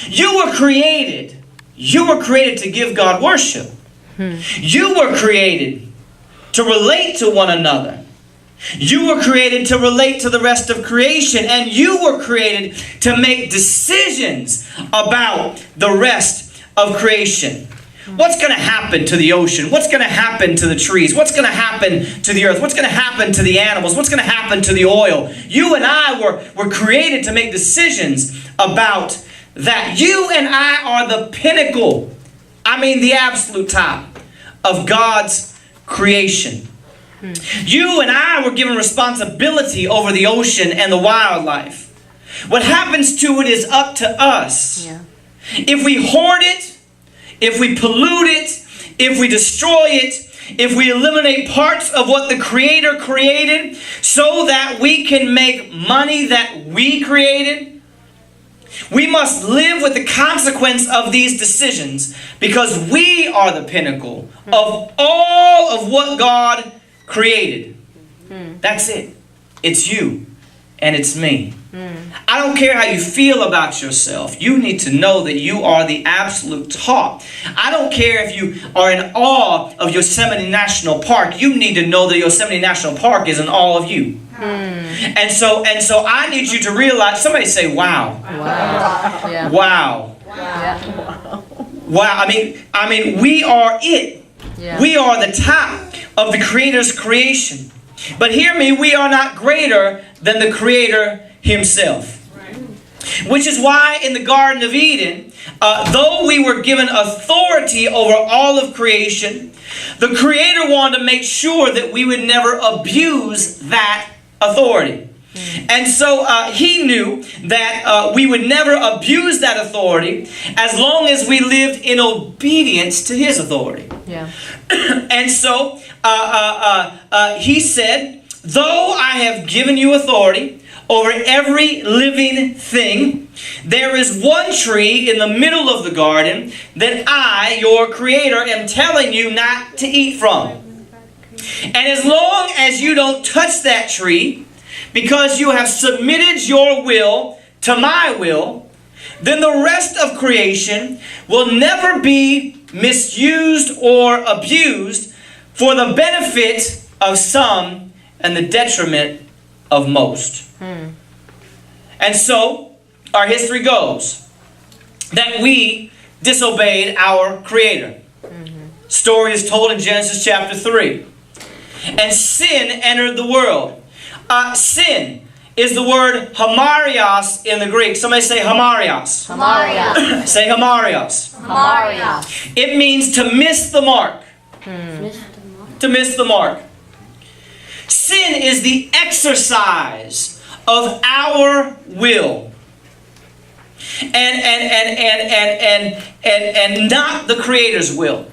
You were created. You were created to give God worship. You were created to relate to one another. You were created to relate to the rest of creation. And you were created to make decisions about the rest of creation. What's going to happen to the ocean? What's going to happen to the trees? What's going to happen to the earth? What's going to happen to the animals? What's going to happen to the oil? You and I were created to make decisions about that. You and I are the pinnacle, I mean the absolute top of God's creation. You and I were given responsibility over the ocean and the wildlife. What happens to it is up to us. Yeah. If we hoard it, if we pollute it, if we destroy it, if we eliminate parts of what the Creator created so that we can make money that we created, we must live with the consequence of these decisions because we are the pinnacle of all of what God created. That's it. It's you and it's me. I don't care how you feel about yourself. You need to know that you are the absolute top. I don't care if you are in awe of Yosemite National Park. You need to know that Yosemite National Park is in awe of you. And so I need you to realize, somebody say, wow. Wow. Yeah. Wow. Yeah. Wow. I mean, we are it. Yeah. We are the top of the Creator's creation. But hear me, we are not greater than the Creator Himself. Which is why in the Garden of Eden, though we were given authority over all of creation, the Creator wanted to make sure that we would never abuse that authority. And so He knew that we would never abuse that authority as long as we lived in obedience to His authority. Yeah. And so He said, though I have given you authority over every living thing, there is one tree in the middle of the garden that I, your Creator, am telling you not to eat from. And as long as you don't touch that tree, because you have submitted your will to my will, then the rest of creation will never be misused or abused for the benefit of some and the detriment of most. And so, our history goes that we disobeyed our Creator. Story is told in Genesis chapter 3. And sin entered the world. Sin is the word hamarios in the Greek. Somebody say hamarios. Hamarios. Say hamarios. Hamarios. It means to miss the mark. To miss the mark. Sin is the exercise of our will. And not the Creator's will.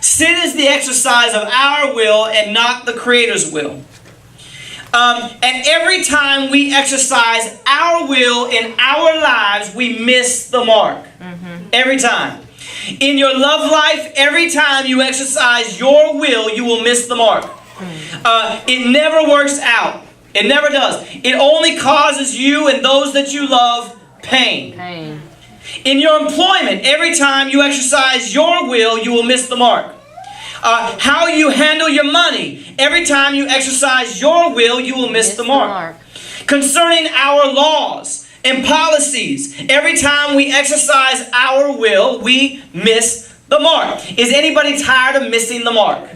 Sin is the exercise of our will and not the Creator's will. And every time we exercise our will in our lives, we miss the mark. Every time. In your love life, every time you exercise your will, you will miss the mark. It never works out. It never does. It only causes you and those that you love pain. In your employment, every time you exercise your will, you will miss the mark. How you handle your money, every time you exercise your will, you will miss the mark. Concerning our laws and policies, every time we exercise our will, we miss the mark. Is anybody tired of missing the mark?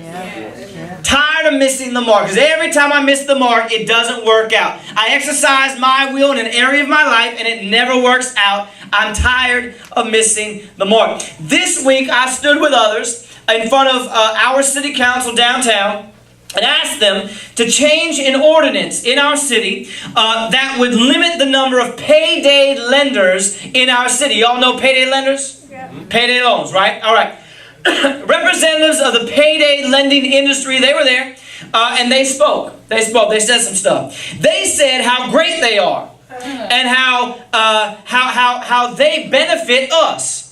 Tired of missing the mark. Because every time I miss the mark, it doesn't work out. I exercise my will in an area of my life and it never works out. I'm tired of missing the mark. This week, I stood with others in front of our city council downtown and asked them to change an ordinance in our city that would limit the number of payday lenders in our city. Y'all know payday lenders? Yeah. Payday loans, right? All right. Representatives of the payday lending industry, they were there and they spoke. They said some stuff. They said how great they are and how they benefit us.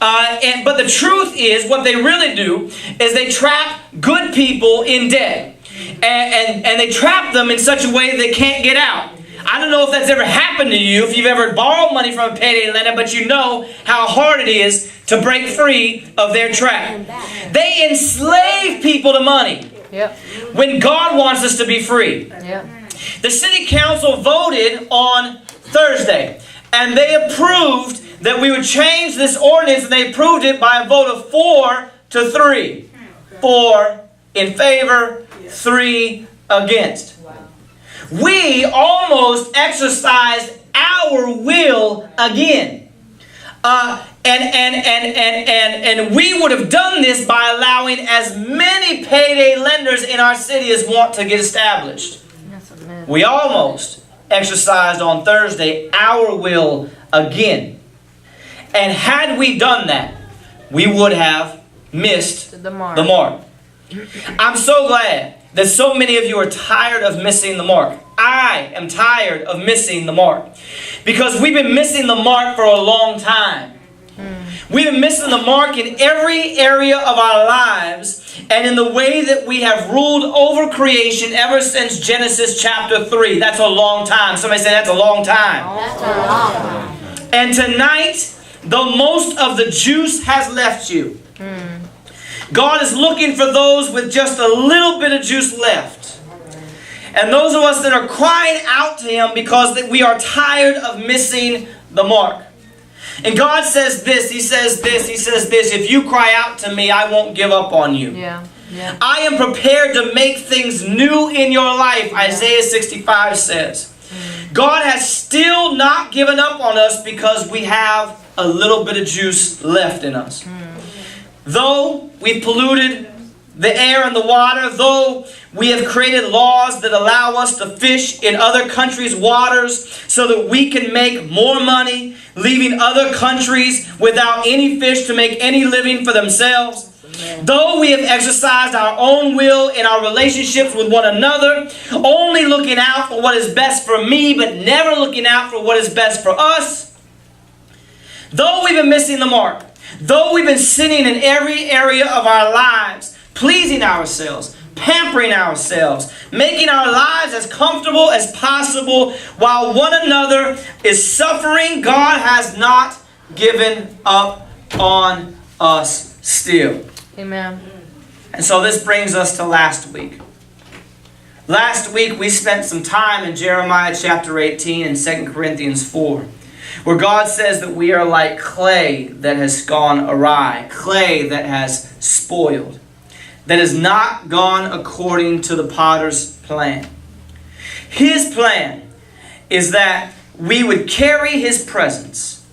But the truth is, what they really do is they trap good people in debt. And they trap them in such a way they can't get out. I don't know if that's ever happened to you, if you've ever borrowed money from a payday lender, but you know how hard it is to break free of their trap. They enslave people to money Yep. when God wants us to be free. Yep. The city council voted on Thursday, and they approved that we would change this ordinance, and they approved it by a vote of 4-3. 4 in favor, 3 against. We almost exercised our will again. And we would have done this by allowing as many payday lenders in our city as want to get established. That's a mess. We almost exercised on Thursday our will again. And had we done that, we would have missed The mark. the mark. I'm so glad that so many of you are tired of missing the mark. I am tired of missing the mark. Because we've been missing the mark for a long time. We've been missing the mark in every area of our lives and in the way that we have ruled over creation ever since Genesis chapter 3. That's a long time. Somebody say that's a long time. And tonight, the most of the juice has left you. God is looking for those with just a little bit of juice left. And those of us that are crying out to Him because that we are tired of missing the mark. And God says this, He says this, He says this. If you cry out to me, I won't give up on you. Yeah. Yeah. I am prepared to make things new in your life, Isaiah 65 says. God has still not given up on us because we have a little bit of juice left in us. Though we've polluted the air and the water, though we have created laws that allow us to fish in other countries' waters so that we can make more money, leaving other countries without any fish to make any living for themselves, though we have exercised our own will in our relationships with one another, only looking out for what is best for me, but never looking out for what is best for us, though we've been missing the mark, though we've been sinning in every area of our lives, pleasing ourselves, pampering ourselves, making our lives as comfortable as possible while one another is suffering, God has not given up on us still. Amen. And so this brings us to last week. Last week we spent some time in Jeremiah chapter 18 and 2 Corinthians 4. Where God says that we are like clay that has gone awry, clay that has spoiled, that has not gone according to the potter's plan. His plan is that we would carry His presence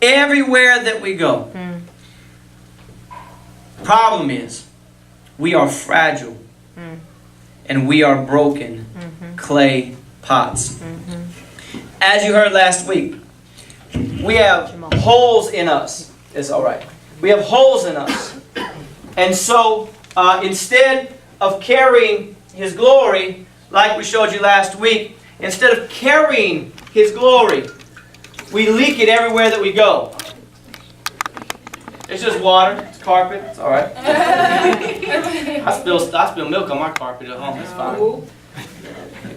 everywhere that we go. Problem is, we are fragile and we are broken clay pots. As you heard last week, we have holes in us. It's all right. We have holes in us. And so, instead of carrying His glory, like we showed you last week, instead of carrying His glory, we leak it everywhere that we go. It's just water. It's carpet. It's all right. I spill milk on my carpet at home. It's fine.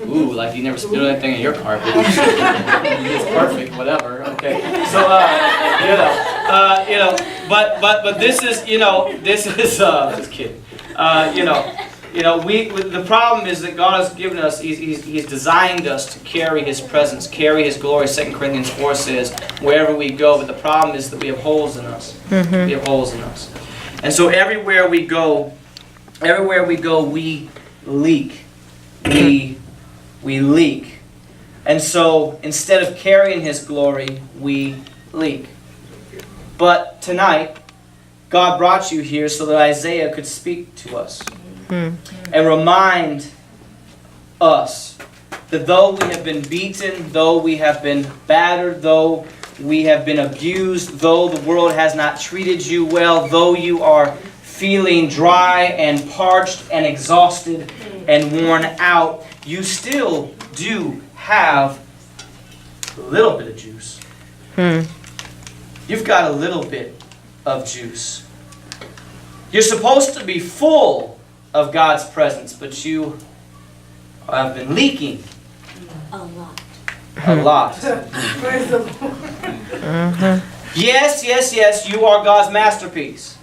Ooh, like you never spilled anything on your carpet. It's perfect, whatever. Okay, so but this is just kidding. The problem is that God has given us. He's designed us to carry His presence, carry His glory. 2 Corinthians 4 says, wherever we go. But the problem is that we have holes in us. We have holes in us, and so everywhere we go, we leak. We leak. And so instead of carrying His glory, we leak. But tonight, God brought you here so that Isaiah could speak to us and remind us that though we have been beaten, though we have been battered, though we have been abused, though the world has not treated you well, though you are feeling dry and parched and exhausted and worn out, you still do have a little bit of juice. You've got a little bit of juice. You're supposed to be full of God's presence, but you have been leaking A lot. A lot. Yes, yes, yes, you are God's masterpiece.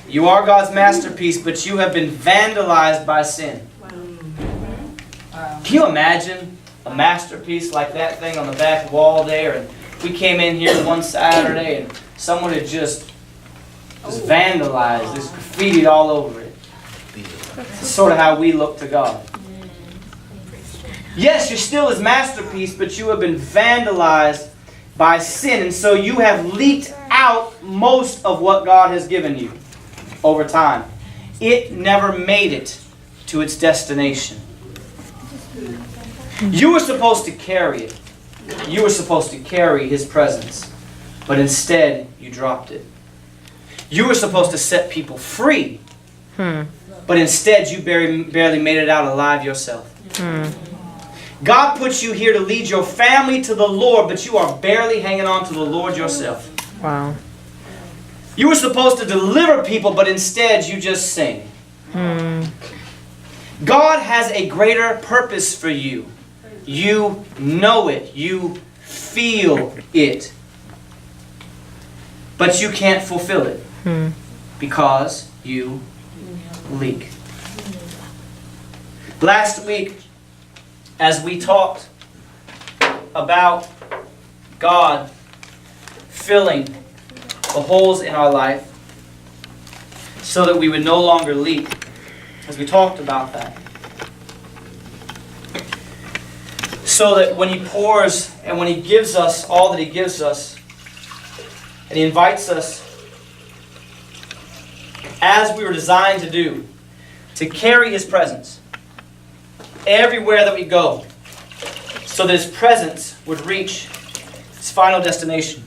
You are God's masterpiece, but you have been vandalized by sin. Can you imagine a masterpiece like that thing on the back wall there? And we came in here one Saturday and someone had just vandalized, just graffitied all over it. It's sort of how we look to God. Yes, you're still His masterpiece, but you have been vandalized by sin. And so you have leaked out most of what God has given you over time. It never made it to its destination. You were supposed to carry it. You were supposed to carry His presence. But instead, you dropped it. You were supposed to set people free. But instead, you barely made it out alive yourself. God put you here to lead your family to the Lord, but you are barely hanging on to the Lord yourself. Wow. You were supposed to deliver people, but instead you just sing. God has a greater purpose for you. You know it. You feel it. But you can't fulfill it because you leak. Last week, as we talked about God filling the holes in our life so that we would no longer leak, as we talked about that, so that when He pours and when He gives us all that He gives us, and He invites us, as we were designed to do, to carry His presence everywhere that we go, so that His presence would reach its final destination.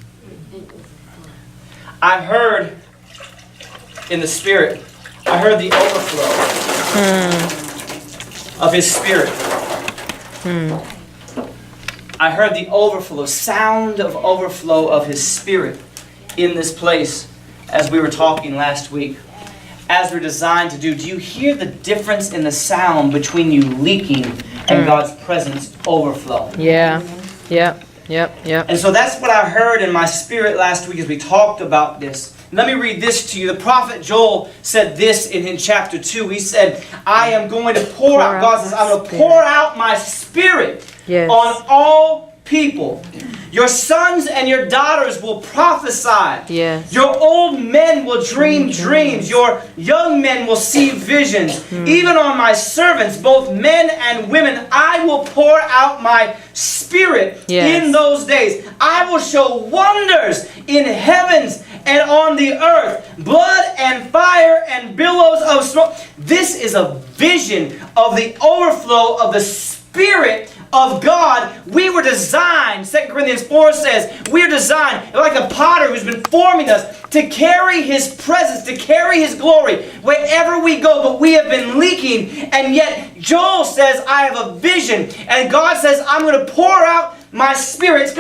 I heard in the Spirit, I heard the overflow of His Spirit. I heard the overflow, sound of overflow of His Spirit in this place as we were talking last week. As we're designed to do. Do you hear the difference in the sound between you leaking and God's presence overflowing? Yeah. Yep. And so that's what I heard in my spirit last week as we talked about this. Let me read this to you. The prophet Joel said this in chapter 2. He said, I am going to pour out, God says, I'm going to pour out my Spirit on all people. Your sons and your daughters will prophesy. Yes. Your old men will dream dreams. Your young men will see visions. Even on my servants, both men and women, I will pour out my Spirit in those days. I will show wonders in heavens and on the earth, blood and fire and billows of smoke. This is a vision of the overflow of the Spirit of God. We were designed, 2 Corinthians 4 says, we are designed like a potter who's been forming us to carry His presence, to carry His glory wherever we go. But we have been leaking, and yet Joel says, I have a vision, and God says, I'm going to pour out my Spirit.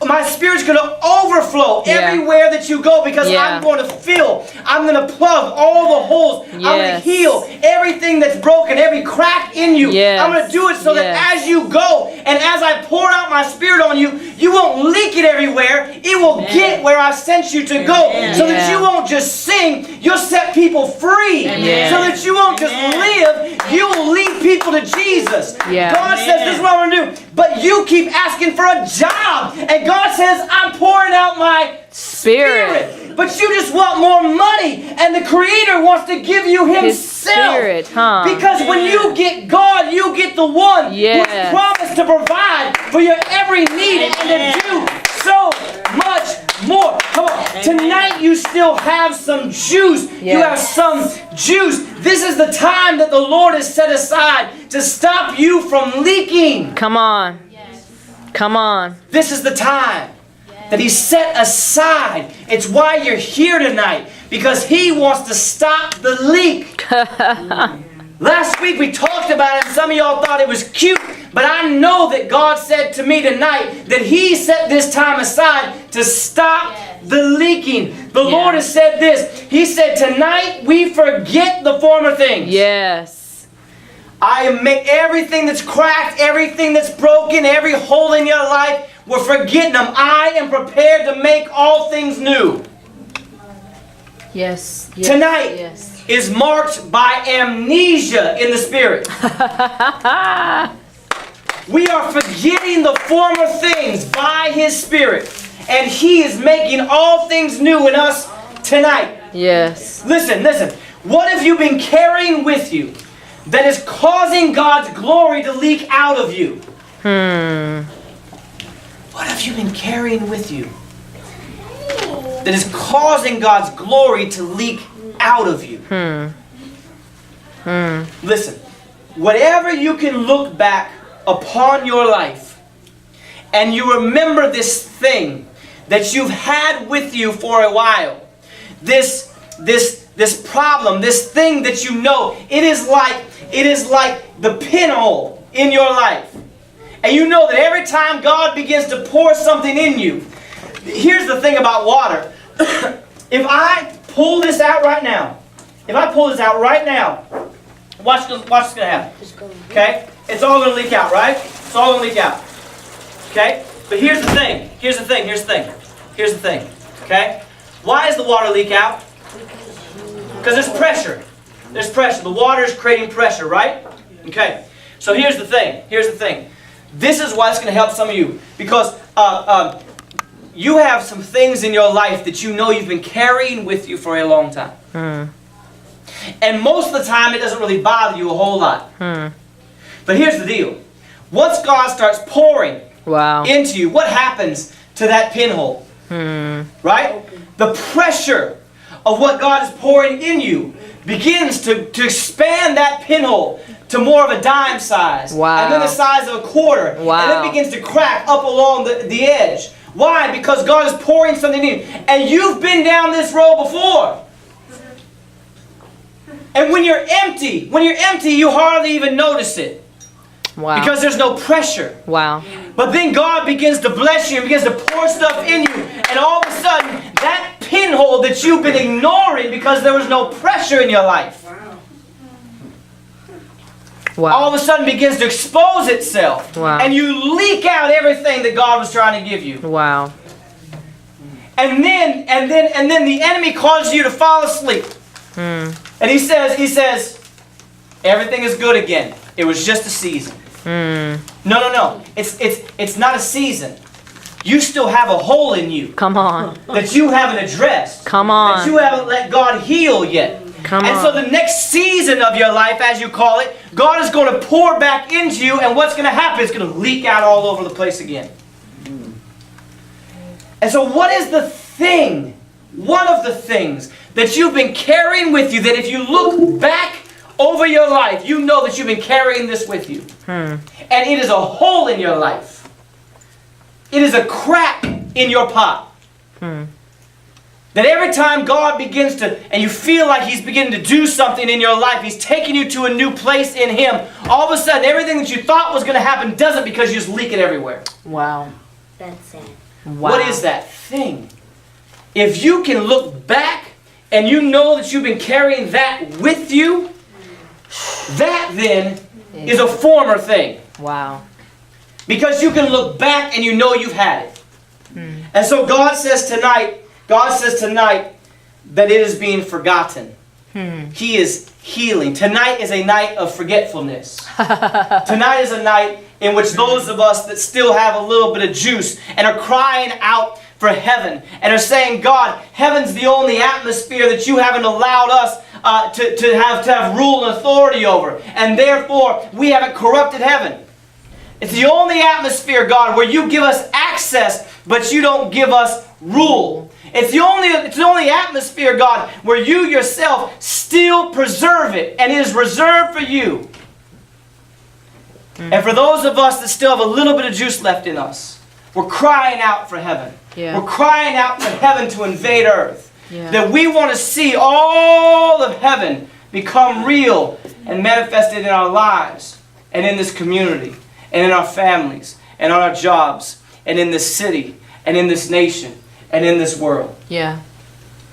My Spirit's going to overflow everywhere that you go, because I'm going to fill, I'm going to plug all the holes. I'm going to heal everything that's broken, every crack in you. I'm going to do it so that as you go and as I pour out my Spirit on you, you won't leak it everywhere. It will get where I sent you to go, so that you won't just sing, you'll set people free. So that you won't just live, you will lead people to Jesus. God says, this is what I'm going to do. But you keep asking for a job, and God says, I'm pouring out my Spirit. But you just want more money, and the Creator wants to give you Himself. His Spirit, Because when you get God, you get the one who's promised to provide for your every need and to do so much more. Come on. Tonight you still have some juice. You have some juice. This is the time that the Lord has set aside to stop you from leaking. Come on. Come on. This is the time that He set aside. It's why you're here tonight, because He wants to stop the leak. Last week we talked about it, and some of y'all thought it was cute, but I know that God said to me tonight that He set this time aside to stop the leaking. The Lord has said this. He said, tonight we forget the former things. I am make everything that's cracked, everything that's broken, every hole in your life, we're forgetting them. I am prepared to make all things new. Yes. Tonight Yes. is marked by amnesia in the spirit. We are forgetting the former things by His Spirit. And He is making all things new in us tonight. Yes. Listen. What have you been carrying with you that is causing God's glory to leak out of you? What have you been carrying with you that is causing God's glory to leak out of you? Listen, whatever you can look back upon your life and you remember this thing that you've had with you for a while, this problem, this thing that you know, it is like the pinhole in your life. And you know that every time God begins to pour something in you, here's the thing about water. If I pull this out right now, watch what's going to happen. Okay? It's all going to leak out, right? It's all going to leak out. Okay? But here's the thing. Okay? Why does the water leak out? Because there's pressure. The water is creating pressure, right? Okay. So here's the thing. This is why it's going to help some of you. Because you have some things in your life that you know you've been carrying with you for a long time. And most of the time it doesn't really bother you a whole lot. But here's the deal. Once God starts pouring into you, what happens to that pinhole? Right? The pressure of what God is pouring in you begins to expand that pinhole to more of a dime size. And then the size of a quarter. And then it begins to crack up along the edge. Why? Because God is pouring something in you. And you've been down this road before. And when you're empty, you hardly even notice it. Because there's no pressure. But then God begins to bless you and begins to pour stuff in you. And all of a sudden, that pinhole that you've been ignoring because there was no pressure in your life, all of a sudden begins to expose itself. And you leak out everything that God was trying to give you. And then the enemy causes you to fall asleep. And he says, everything is good again. It was just a season. No. It's not a season. You still have a hole in you. That you haven't addressed. That you haven't let God heal yet. And so the next season of your life, as you call it, God is going to pour back into you, and what's going to happen is going to leak out all over the place again. And so what is the thing, one of the things that you've been carrying with you that if you look back over your life, you know that you've been carrying this with you. And it is a hole in your life. It is a crack in your pot. That every time God begins to, and you feel like He's beginning to do something in your life, He's taking you to a new place in Him, all of a sudden everything that you thought was going to happen doesn't, because you just leak it everywhere. That's sad. What is that thing? If you can look back and you know that you've been carrying that with you, that then is a former thing. Because you can look back and you know you've had it. And so God says tonight that it is being forgotten. He is healing. Tonight is a night of forgetfulness. Tonight is a night in which those of us that still have a little bit of juice and are crying out for heaven and are saying, God, heaven's the only atmosphere that you haven't allowed us to have rule and authority over. And therefore, we haven't corrupted heaven. It's the only atmosphere, God, where you give us access, but you don't give us rule. It's the only atmosphere, God, where you yourself still preserve it, and it is reserved for you. And for those of us that still have a little bit of juice left in us, we're crying out for heaven. We're crying out for heaven to invade earth. That we want to see all of heaven become real and manifested in our lives and in this community and in our families and on our jobs and in this city and in this nation and in this world.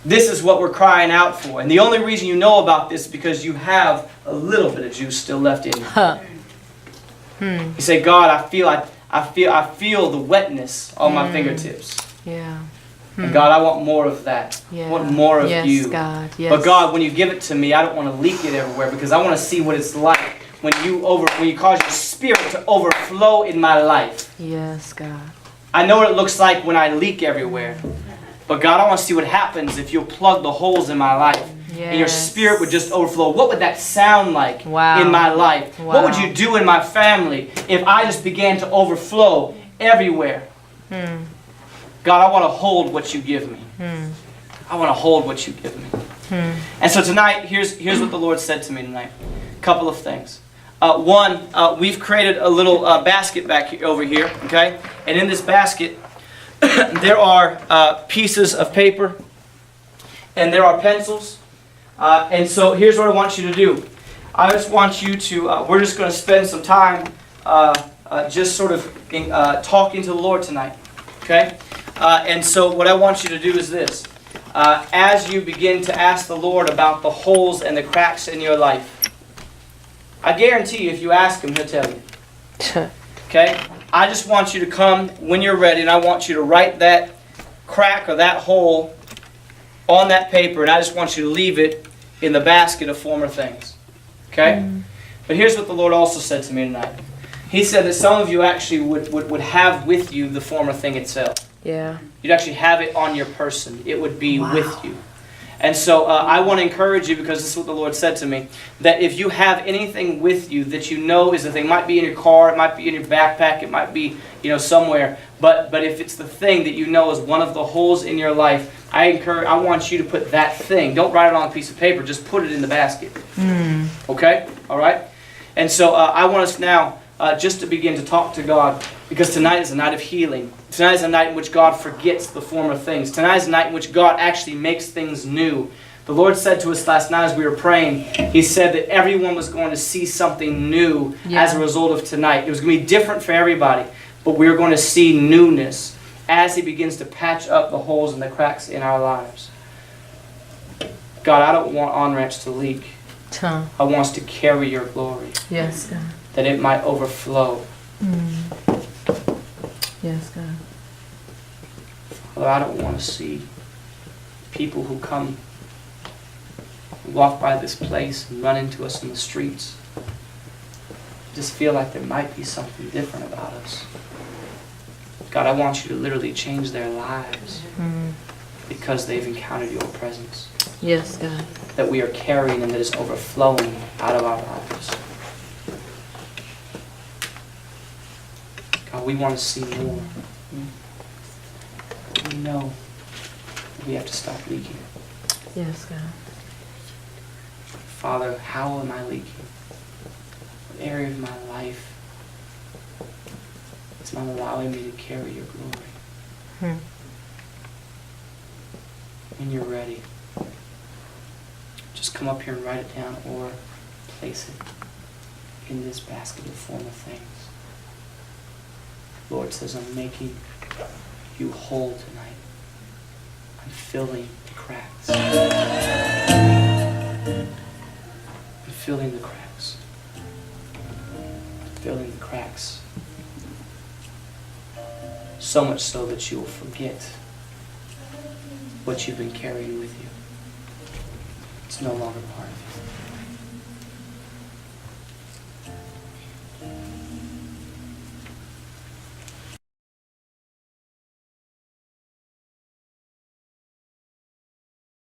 This is what we're crying out for. And the only reason you know about this is because you have a little bit of juice still left in you. Huh. You say, God, I feel the wetness on my fingertips. Yeah. And God, I want more of that. Yeah. I want more of yes, you. God. Yes. But God, when you give it to me, I don't want to leak it everywhere because I want to see what it's like when you cause your spirit to overflow in my life. Yes, God. I know what it looks like when I leak everywhere. But God, I want to see what happens if you'll plug the holes in my life. Yes. And your spirit would just overflow. What would that sound like Wow. in my life? Wow. What would you do in my family if I just began to overflow everywhere? God, I want to hold what you give me. I want to hold what you give me. And so tonight, here's what the Lord said to me tonight. A couple of things. One, we've created a little basket back over here, okay? And in this basket, there are pieces of paper, and there are pencils. And so here's what I want you to do. I just want you to, we're just going to spend some time just sort of talking to the Lord tonight, okay? And so what I want you to do is this. As you begin to ask the Lord about the holes and the cracks in your life, I guarantee you if you ask Him, He'll tell you. Okay? I just want you to come when you're ready, and I want you to write that crack or that hole on that paper, and I just want you to leave it in the basket of former things. Okay? But here's what the Lord also said to me tonight. He said that some of you actually would have with you the former thing itself. Yeah. You'd actually have it on your person. It would be with you. And so I want to encourage you, because this is what the Lord said to me, that if you have anything with you that you know is the thing, it might be in your car, it might be in your backpack, it might be somewhere, but if it's the thing that you know is one of the holes in your life, I want you to put that thing. Don't write it on a piece of paper, just put it in the basket. Okay? All right? And so I want us now just to begin to talk to God, because tonight is a night of healing. Tonight is a night in which God forgets the former things. Tonight is a night in which God actually makes things new. The Lord said to us last night as we were praying, He said that everyone was going to see something new as a result of tonight. It was going to be different for everybody, but we were going to see newness as He begins to patch up the holes and the cracks in our lives. God, I don't want On-Ranch to leak. I want us to carry your glory. Yes, God. That it might overflow. Yes, God. Father, I don't want to see people who come, walk by this place and run into us in the streets, just feel like there might be something different about us. God, I want you to literally change their lives because they've encountered your presence. Yes, God. That we are carrying and that is overflowing out of our lives. God, we want to see more. We know we have to stop leaking. Yes, God. Father, how am I leaking? What area of my life is not allowing me to carry your glory? When you're ready, just come up here and write it down or place it in this basket of former things. Lord says, I'm making you whole tonight. I'm filling the cracks. I'm filling the cracks. Filling the cracks. So much so that you will forget what you've been carrying with you. It's no longer part of you.